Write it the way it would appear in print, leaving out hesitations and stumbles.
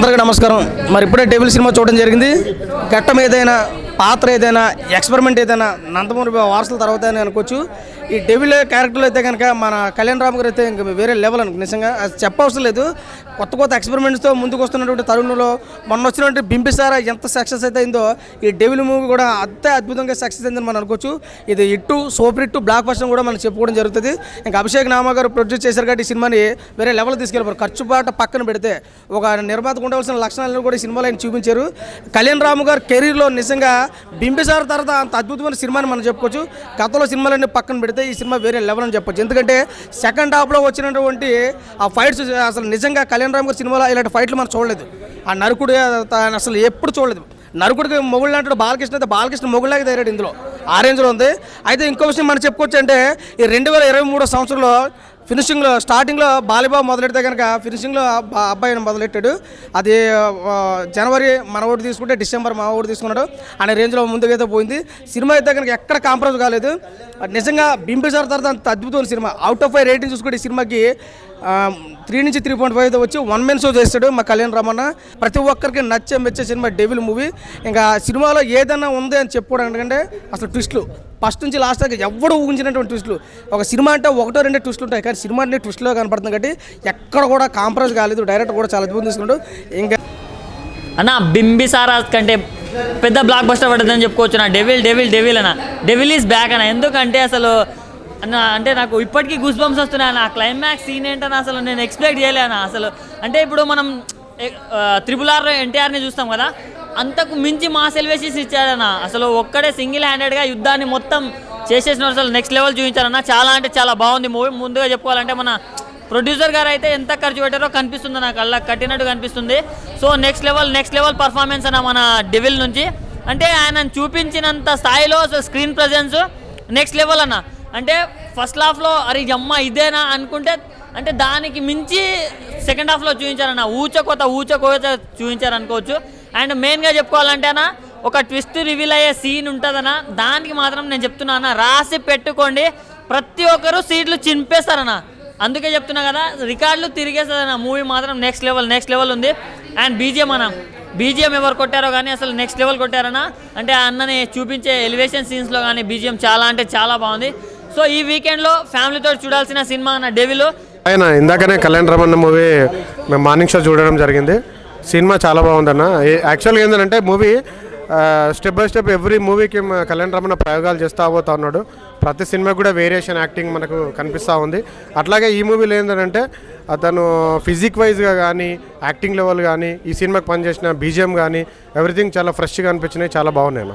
అందరికీ నమస్కారం. మరి ఇప్పుడే డెవిల్ సినిమా చూడడం జరిగింది. ఘట్టం ఏదైనా, పాత్ర ఏదైనా, ఎక్స్పెరిమెంట్ ఏదైనా నందమూరి వారసుల తర్వాత అని అనుకోవచ్చు. ఈ డెవిల్ క్యారెక్టర్లో అయితే కనుక మన కళ్యాణ్ రామ్ గారు అయితే ఇంకా వేరే లెవెల్ అనుకో. నిజంగా అది చెప్పవసరం లేదు. కొత్త కొత్త ఎక్స్పెరిమెంట్స్తో ముందుకు వస్తున్నటువంటి తరుణంలో మొన్న వచ్చినటువంటి బింబిసారా ఎంత సక్సెస్ అయితే అయిందో ఈ డెవిల్ మూవీ కూడా అంతే అద్భుతంగా సక్సెస్ అయిందని మనం అనుకోవచ్చు. ఇది hit, super hit, block buster కూడా మనం చెప్పుకోవడం జరుగుతుంది. ఇంకా అభిషేక్ నామా గారు ప్రొడ్యూస్ చేశారు కాబట్టి ఈ సినిమాని వేరే లెవెల్ తీసుకెళ్ళిపోయారు. ఖర్చు బాట పక్కన పెడితే ఒక నిర్మాతకు ఉండవలసిన లక్షణాలను కూడా ఈ సినిమాలో ఆయన చూపించారు. కళ్యాణ్ రామ్ గారు కెరీర్లో నిజంగా బింబిసార్ తర్వాత అంత అద్భుతమైన సినిమాని మనం చెప్పుకోవచ్చు. గతంలో సినిమాలన్నీ పక్కన పెడితే ఈ సినిమా వేరే లెవెల్ అని చెప్పొచ్చు. ఎందుకంటే సెకండ్ హాఫ్లో వచ్చినటువంటి ఆ ఫైట్స్ అసలు నిజంగా కళ్యాణ్ రామ్ గారి సినిమాలో ఇలాంటి ఫైట్లు మనం చూడలేదు. ఆ నరుకుడు అసలు ఎప్పుడు చూడలేదు. నరుకుడికి మొగుళ్ళు అంటాడు బాలకృష్ణ, అయితే బాలకృష్ణ మొగుళ్ళలాగా తయారాడు ఇందులో. ఆ రేంజ్లో ఉంది. అయితే ఇంకో విషయం మనం చెప్పుకోవచ్చు అంటే ఈ 2023 సంవత్సరంలో ఫినిషింగ్లో స్టార్టింగ్లో బాలీబాబు మొదలెడితే కనుక ఫినిషింగ్లో అబ్బాయిని మొదలెట్టాడు. అది జనవరి మన ఓటు తీసుకుంటే డిసెంబర్ మా ఓటు తీసుకున్నాడు అనే రేంజ్లో ముందుకైతే పోయింది. సినిమా అయితే కనుక ఎక్కడ కాంప్రమైజ్ కాలేదు. నిజంగా బింబిసార్ తర్వాత అంత అద్భుతమైన సినిమా. అవుట్ ఆఫ్ 5 రేటింగ్ చూసుకుంటే ఈ సినిమాకి 3 నుంచి 3.5 అయితే వచ్చి 1 మెన్ షో చేస్తాడు మా కళ్యాణ్ రామన్న. ప్రతి ఒక్కరికి మెచ్చే సినిమా డెవిల్ మూవీ. ఇంకా సినిమాలో ఏదైనా ఉంది అని చెప్పుకోవడానికి అసలు ట్విస్ట్లు ఫస్ట్ నుంచి లాస్ట్ దాకా ఎవడు ఊహించినటువంటి ట్విస్టులు. ఒక సినిమా అంటే 1-2 ట్విస్టులు ఉంటాయి, కానీ సినిమా అంటే ట్విస్ట్లో కనపడుతుంది కాబట్టి ఎక్కడ కూడా కాంప్రమైజ్ కాలేదు. డైరెక్టర్ కూడా చాలా అద్భుతం తీసుకున్నాడు. ఇంకా అన్న బింబిసారా కంటే పెద్ద బ్లాక్ బస్టర్ పడుతుందని చెప్పుకోవచ్చు. నా డెవిల్ అన్న డెవిల్ ఈజ్ బ్యాక్ అన్న. ఎందుకంటే అసలు అన్న అంటే నాకు ఇప్పటికీ గూస్ బంప్స్ వస్తున్నాయి అన్న. క్లైమాక్స్ సీన్ ఏంటన్నా అసలు నేను ఎక్స్పెక్ట్ చేయలేను అసలు. అంటే ఇప్పుడు మనం RRR ఎన్టీఆర్ని చూస్తాం కదా, అంతకు మించి మాస్ ఎలివేషన్స్ ఇచ్చాడన్న. అసలు ఒక్కడే సింగిల్ హ్యాండెడ్గా యుద్ధాన్ని మొత్తం చేసేసిన అసలు నెక్స్ట్ లెవెల్ చూపించారన్న. చాలా అంటే చాలా బాగుంది మూవీ. ముందుగా చెప్పుకోవాలంటే మన ప్రొడ్యూసర్ గారు అయితే ఎంత ఖర్చు పెట్టారో కనిపిస్తుంది, నాకు అలా కట్టినట్టు కనిపిస్తుంది. సో నెక్స్ట్ లెవెల్ పర్ఫార్మెన్స్ అన్న మన డెవిల్ నుంచి. అంటే ఆయన చూపించినంత స్థాయిలో అసలు స్క్రీన్ ప్రజెన్స్ నెక్స్ట్ లెవెల్ అన్న. అంటే ఫస్ట్ హాఫ్లో అరే అమ్మ ఇదేనా అనుకుంటే అంటే దానికి మించి సెకండ్ హాఫ్లో చూపించారన్న. ఊచకోత చూపించారనుకోవచ్చు. అండ్ మెయిన్గా చెప్పుకోవాలంటే అన్న ఒక ట్విస్ట్ రివీల్ అయ్యే సీన్ ఉంటుందన్న. దానికి మాత్రం నేను చెప్తున్నా అన్న, రాసి పెట్టుకోండి. ప్రతి ఒక్కరు సీట్లు చింపేస్తారన్న. అందుకే చెప్తున్నా కదా, రికార్డులు తిరిగేస్తుందన్న. మూవీ మాత్రం నెక్స్ట్ లెవెల్ ఉంది. అండ్ బీజిఎం ఎవరు కొట్టారో కానీ అసలు నెక్స్ట్ లెవెల్ కొట్టారన్న. అంటే ఆ అన్నని చూపించే ఎలివేషన్ సీన్స్లో కానీ బీజిఎం చాలా అంటే చాలా బాగుంది. సో ఈ వీకెండ్లో ఫ్యామిలీతో చూడాల్సిన సినిమా అన్న డెవిల్. ఆయన ఇందాకనే కళ్యాణ్ రామన్న మూవీ మేము మార్నింగ్ షో చూడడం జరిగింది. సినిమా చాలా బాగుందన్న. యాక్చువల్గా ఏంటంటే movie step by step every మూవీకి కళ్యాణ్ రామన్న ప్రయోగాలు చేస్తూ పోతా ఉన్నాడు. ప్రతి సినిమా కూడా వేరియేషన్ యాక్టింగ్ మనకు కనిపిస్తూ ఉంది. అట్లాగే ఈ మూవీలో ఏంటంటే అతను ఫిజిక్ వైజ్గా కానీ యాక్టింగ్ లెవెల్ కానీ ఈ సినిమాకి పనిచేసిన బీజిఎం కానీ ఎవ్రీథింగ్ చాలా ఫ్రెష్గా అనిపించినాయి, చాలా బాగున్నాయి.